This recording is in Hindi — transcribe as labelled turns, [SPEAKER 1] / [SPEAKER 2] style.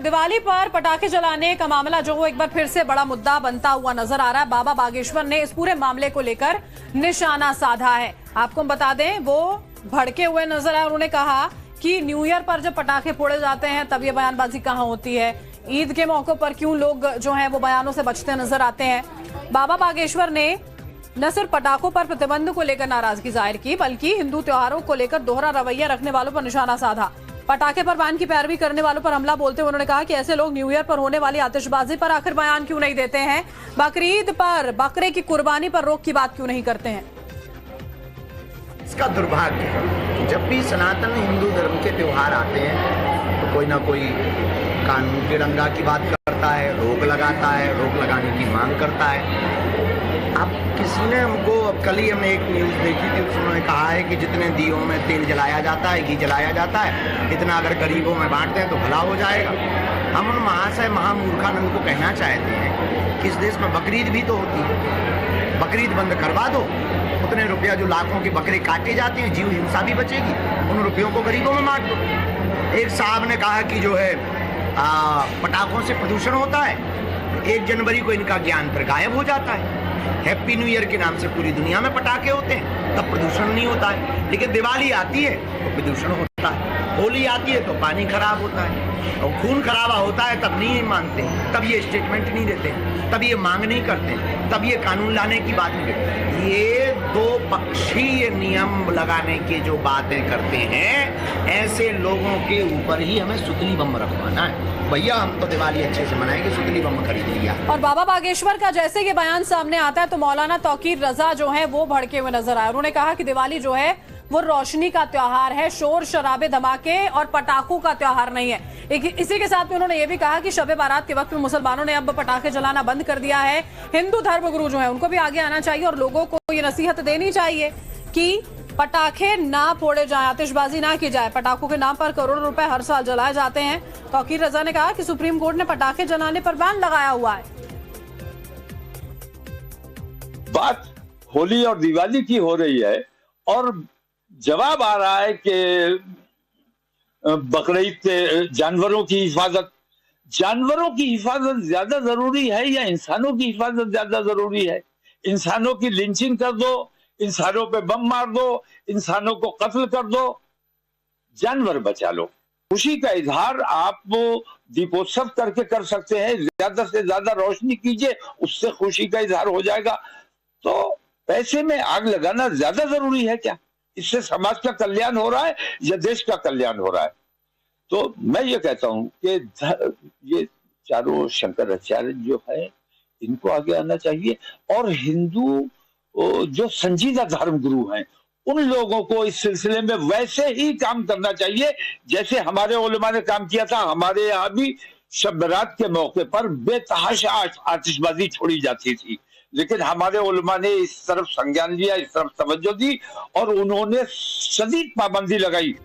[SPEAKER 1] दिवाली पर पटाखे जलाने का मामला जो वो एक बार फिर से बड़ा मुद्दा बनता हुआ नजर आ रहा है। बाबा बागेश्वर ने इस पूरे मामले को लेकर निशाना साधा है। आपको बता दें, वो भड़के हुए नजर आए। उन्होंने कहा कि न्यू ईयर पर जब पटाखे फोड़े जाते हैं तब ये बयानबाजी कहाँ होती है, ईद के मौके पर क्यों लोग जो है वो बयानों से बचते नजर आते हैं। बाबा बागेश्वर ने न सिर्फ पटाखों पर प्रतिबंध को लेकर नाराजगी जाहिर की, बल्कि हिंदू त्योहारों को लेकर दोहरा रवैया रखने वालों पर निशाना साधा। पटाखे पर बैन की पैरवी करने वालों पर हमला बोलते हुए उन्होंने कहा कि ऐसे लोग न्यू ईयर पर होने वाली आतिशबाजी पर आखिर बयान क्यों नहीं देते हैं, बकरीद पर बकरे की कुर्बानी पर रोक की बात क्यों नहीं करते हैं।
[SPEAKER 2] इसका दुर्भाग्य है कि जब भी सनातन हिंदू धर्म के त्योहार आते हैं तो कोई ना कोई कानून के डंगा की बात करता है, रोक लगाता है, रोक लगाने की मांग करता है। अब किसी ने हमको, अब कल ही हमने एक न्यूज़ देखी थी, उसमें कहा है कि जितने दियों में तेल जलाया जाता है, घी जलाया जाता है, इतना अगर गरीबों में बांटते हैं तो भला हो जाएगा। हम उन महाशय महामूर्खानंद को कहना चाहते हैं कि इस देश में बकरीद भी तो होती है, बकरीद बंद करवा दो। उतने रुपया जो लाखों के बकरे काटे जाते हैं, जीव हिंसा भी बचेगी, उन रुपयों को गरीबों में बांट दो। एक साहब ने कहा कि जो है पटाखों से प्रदूषण होता है, 1 जनवरी को इनका ज्ञान पर गायब हो जाता है। हैप्पी न्यू ईयर के नाम से पूरी दुनिया में पटाखे होते हैं, तब प्रदूषण नहीं होता है। लेकिन दिवाली आती है तो प्रदूषण होता है, होली आती है तो पानी खराब होता है, और खून खराबा होता है तब नहीं मानते, तब ये स्टेटमेंट नहीं देते, तब ये मांग नहीं करते, तब ये कानून लाने की बात नहीं करते। ये दो पक्षीय नियम लगाने की जो बातें करते हैं, ऐसे लोगों के ऊपर ही हमें सुतली बम रखवाना है। भैया हम तो दिवाली अच्छे से मनाएंगे, सुतली बम खरीद लिया।
[SPEAKER 1] और बाबा बागेश्वर का जैसे ये बयान सामने आता है तो मौलाना तौकीर रजा जो है वो भड़के हुए नजर आए। उन्होंने कहा कि दिवाली जो है वो रोशनी का त्योहार है, शोर शराबे धमाके और पटाखों का त्योहार नहीं है। इसी के साथ में उन्होंने ये भी कहा कि शब बारात के वक्त में मुसलमानों ने अब पटाखे जलाना बंद कर दिया है। हिंदू धर्मगुरु जो है उनको भी आगे आना चाहिए और लोगों को ये नसीहत देनी चाहिए कि पटाखे ना फोड़े जाएं, आतिशबाजी ना की जाए। पटाखों के नाम पर करोड़ों रुपए हर साल जलाए जाते हैं। तौकीर रजा ने कहा कि सुप्रीम कोर्ट ने पटाखे जलाने पर बैन लगाया हुआ है।
[SPEAKER 3] बात होली और दिवाली की हो रही है और जवाब आ रहा है कि बकरीद के जानवरों की हिफाजत ज्यादा जरूरी है या इंसानों की हिफाजत ज्यादा जरूरी है। इंसानों की लिंचिंग कर दो, इंसानों पे बम मार दो, इंसानों को कत्ल कर दो, जानवर बचा लो। खुशी का इजहार आप दीपोत्सव करके कर सकते हैं, ज्यादा से ज्यादा रोशनी कीजिए, उससे खुशी का इजहार हो जाएगा। तो पैसे में आग लगाना ज्यादा जरूरी है क्या? इससे समाज का कल्याण हो रहा है या देश का कल्याण हो रहा है? तो मैं ये कहता हूं कि ये चारों शंकराचार्य जो है इनको आगे आना चाहिए और हिंदू जो संजीदा धर्म गुरु हैं उन लोगों को इस सिलसिले में वैसे ही काम करना चाहिए जैसे हमारे उलमा ने काम किया था। हमारे यहाँ भी शब बारात के मौके पर बेतहाशा आतिशबाजी छोड़ी जाती थी, लेकिन हमारे उलमा ने इस तरफ संज्ञान लिया, इस तरफ तवज्जो दी और उन्होंने शदीद पाबंदी लगाई।